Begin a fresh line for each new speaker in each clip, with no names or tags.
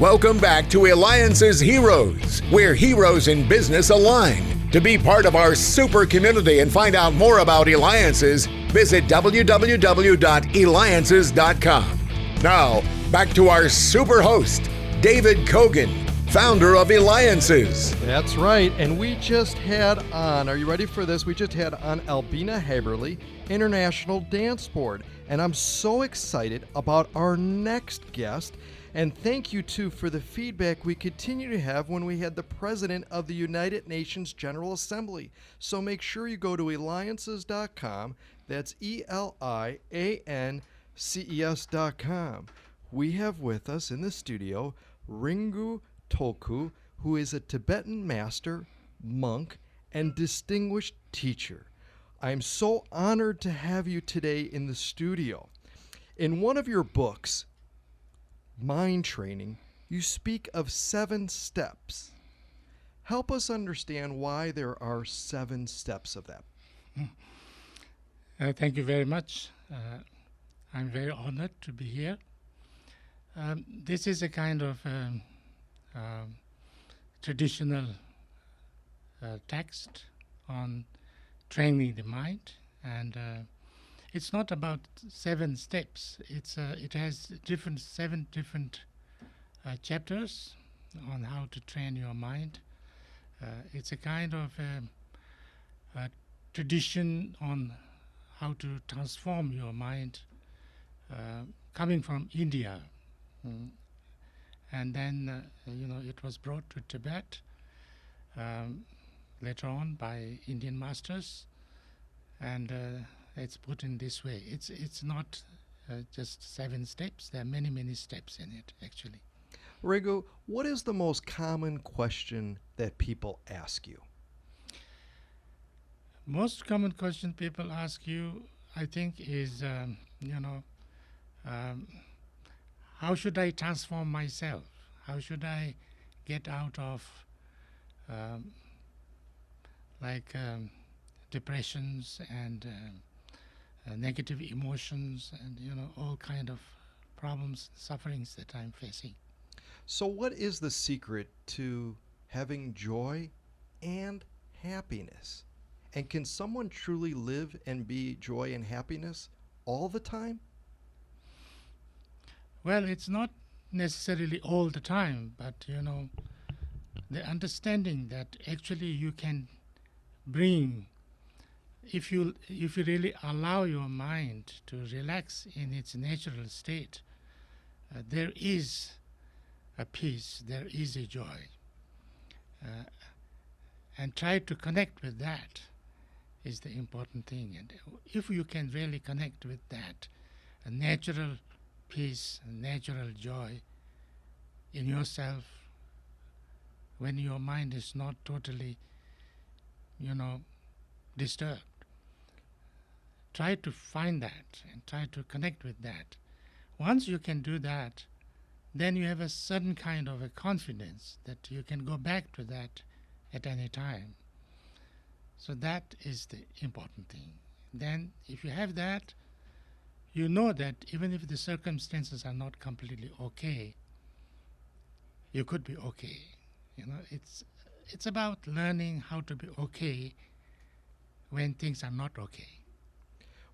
Welcome back to Eliances Heroes, where heroes in business align. To be part of our super community and find out more about Eliances, visit www.Eliances.com. Now, back to our super host, David Cogan, founder of Eliances.
That's right, and we just had on, are you ready for this? We just had on Albina Haberly, International Dance Board, and I'm so excited about our next guest. And thank you, too, for the feedback we continue to have when we had the President of the United Nations General Assembly. So make sure you go to Eliances.com. That's Eliances.com. We have with us in the studio Ringu Tulku, who is a Tibetan master, monk, and distinguished teacher. I am so honored to have you today in the studio. In one of your books, Mind Training, you speak of 7 steps. Help us understand why there are 7 steps of that.
Thank you very much. I'm very honored to be here. This is a kind of traditional text on training the mind, and it's not about 7 steps. It has 7 different chapters on how to train your mind. It's a kind of a tradition on how to transform your mind, coming from India. And then, it was brought to Tibet later on by Indian masters, and it's put in this way. It's not just 7 steps. There are many, many steps in it, actually.
Ringu, what is the most common question that people ask you?
Most common question people ask you, I think, is, how should I transform myself? How should I get out of depressions and negative emotions and all kind of problems, sufferings that I'm facing.
So what is the secret to having joy and happiness? And can someone truly live and be joy and happiness all the time?
Well, it's not necessarily all the time, but the understanding that actually you can bring, if you really allow your mind to relax in its natural state, there is a peace, there is a joy, and try to connect with that is the important thing. And if you can really connect with that, a natural peace, a natural joy in yourself, when your mind is not totally disturbed. Try to find that and try to connect with that. Once you can do that, then you have a certain kind of a confidence that you can go back to that at any time. So that is the important thing. Then if you have that, you know that even if the circumstances are not completely okay, you could be okay. It's about learning how to be okay when things are not okay.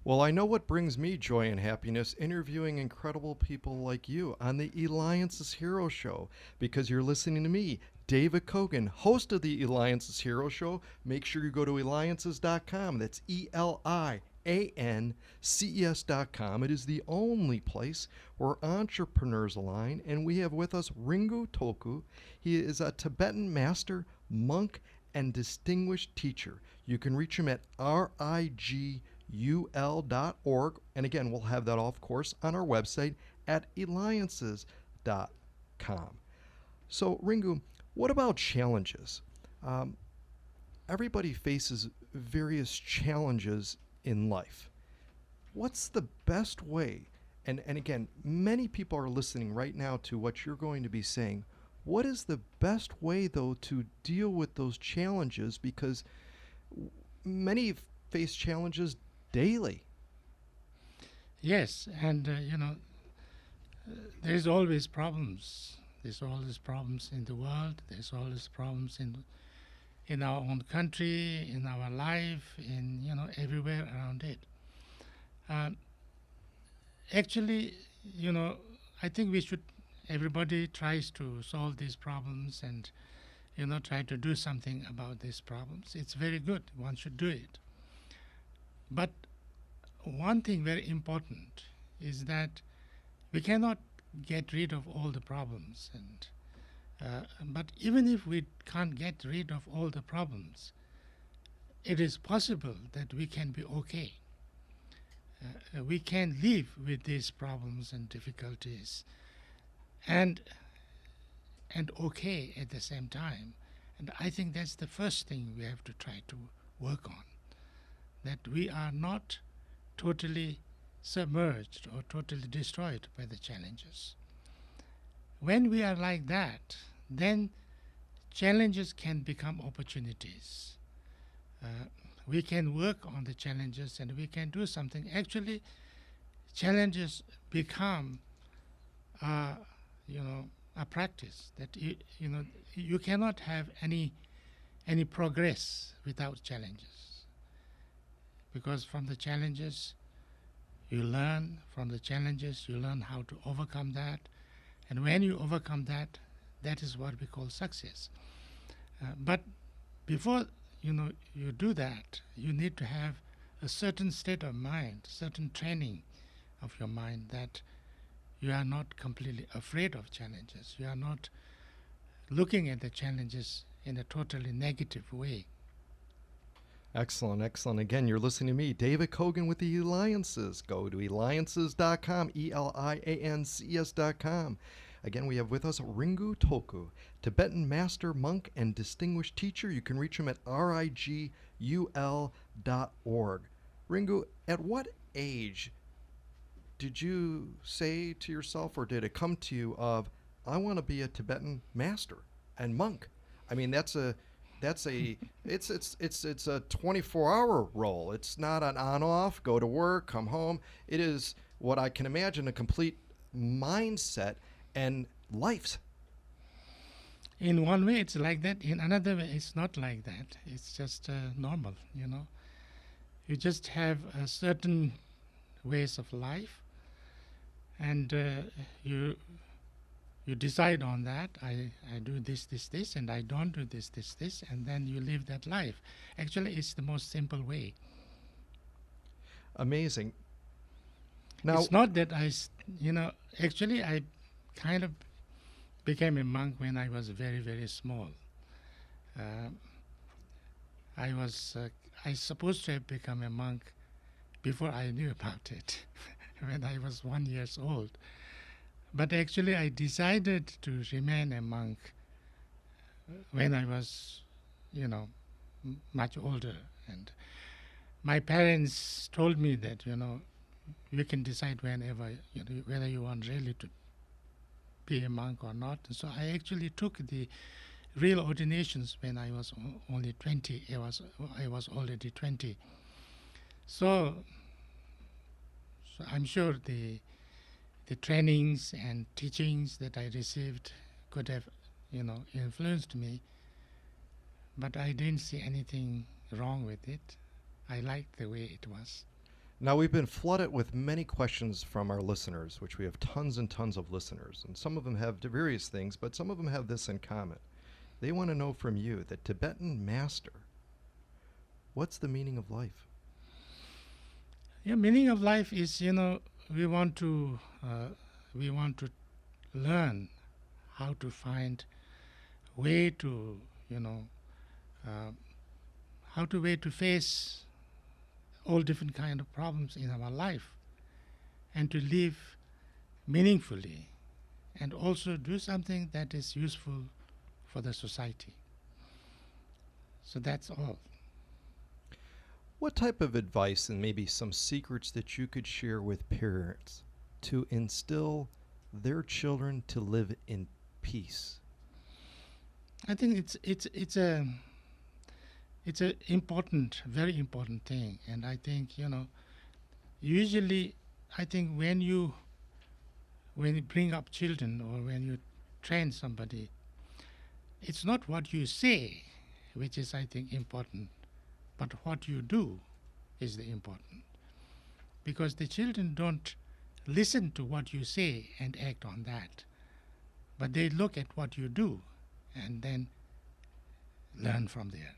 Well, I know what brings me joy and happiness, interviewing incredible people like you on the Eliances Heroes Show, because you're listening to me, David Cogan, host of the Eliances Heroes Show. Make sure you go to Eliances.com. That's Eliances.com. It is the only place where entrepreneurs align, and we have with us Ringu Tulku. He is a Tibetan master, monk, and distinguished teacher. You can reach him at rigul.org, and again, we'll have that, of course, on our website at Eliances.com. So, Ringu, what about challenges? Everybody faces various challenges in life. What's the best way? And again, many people are listening right now to what you're going to be saying. What is the best way, though, to deal with those challenges? Because many face challenges daily.
Yes, and there's always problems There's all these problems in the world. There's all these problems in our own country, in our life, in everywhere around it. Actually, I think everybody tries to solve these problems and try to do something about these problems. It's very good. One should do it. But one thing very important is that we cannot get rid of all the problems, but even if we can't get rid of all the problems, it is possible that we can be okay. We can live with these problems and difficulties and okay at the same time. And I think that's the first thing we have to try to work on, that we are not totally submerged or totally destroyed by the challenges. When we are like that, then challenges can become opportunities. We can work on the challenges and we can do something. Actually, challenges become a practice that you cannot have any progress without challenges, because from the challenges you learn, from the challenges you learn how to overcome that, and when you overcome that, that is what we call success. But before you do that, you need to have a certain state of mind, certain training of your mind, that you are not completely afraid of challenges. You are not looking at the challenges in a totally negative way.
Excellent, excellent. Again, you're listening to me, David Cogan with the Eliances. Go to Eliances.com, Eliances.com. Again, we have with us Ringu Tulku, Tibetan Master, Monk, and Distinguished Teacher. You can reach him at rigul.org. Ringu, at what age did you say to yourself, or did it come to you of, I want to be a Tibetan master and monk? I mean, it's a 24-hour role. It's not an on-off, go to work, come home. It is what I can imagine a complete mindset and life.
In one way, it's like that. In another way, it's not like that. It's just normal, You just have a certain ways of life, and you decide on that. I do this, and I don't do this, and then you live that life. Actually, it's the most simple way.
Amazing. Now,
it's not that actually I kind of became a monk when I was very, very small. I supposed to have become a monk before I knew about it, when I was 1 year old. But actually I decided to remain a monk when I was, much older. And my parents told me that, you can decide whenever, whether you want really to be a monk or not. And so I actually took the real ordinations when I was only 20. I was already 20. So I'm sure the trainings and teachings that I received could have, influenced me, but I didn't see anything wrong with it. I liked the way it was.
Now, we've been flooded with many questions from our listeners, which we have tons and tons of listeners, and some of them have various things, but some of them have this in common. They want to know from you, the Tibetan Master, what's the meaning of life?
Yeah, meaning of life is, we want to learn how to find way to, way to face all different kind of problems in our life, and to live meaningfully, and also do something that is useful for the society. So that's all.
What type of advice and maybe some secrets that you could share with parents to instill their children to live in peace?
I think it's a important, very important thing, and I think usually I think when you bring up children, or when you train somebody, it's not what you say which is, I think, important, but what you do is the important. Because the children don't listen to what you say and act on that, but they look at what you do and then learn from there.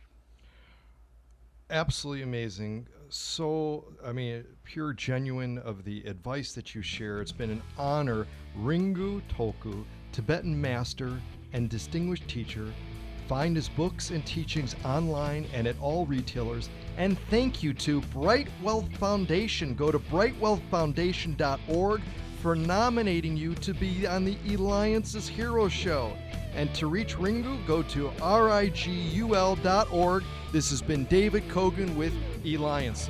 Absolutely amazing. So, I mean, pure genuine of the advice that you share. It's been an honor. Ringu Tulku, Tibetan Master and Distinguished Teacher. Find his books and teachings online and at all retailers. And thank you to Bright Wealth Foundation. Go to brightwealthfoundation.org for nominating you to be on the Eliances Heroes show. And to reach Ringu, go to rigul.org. This has been David Cogan with Eliances.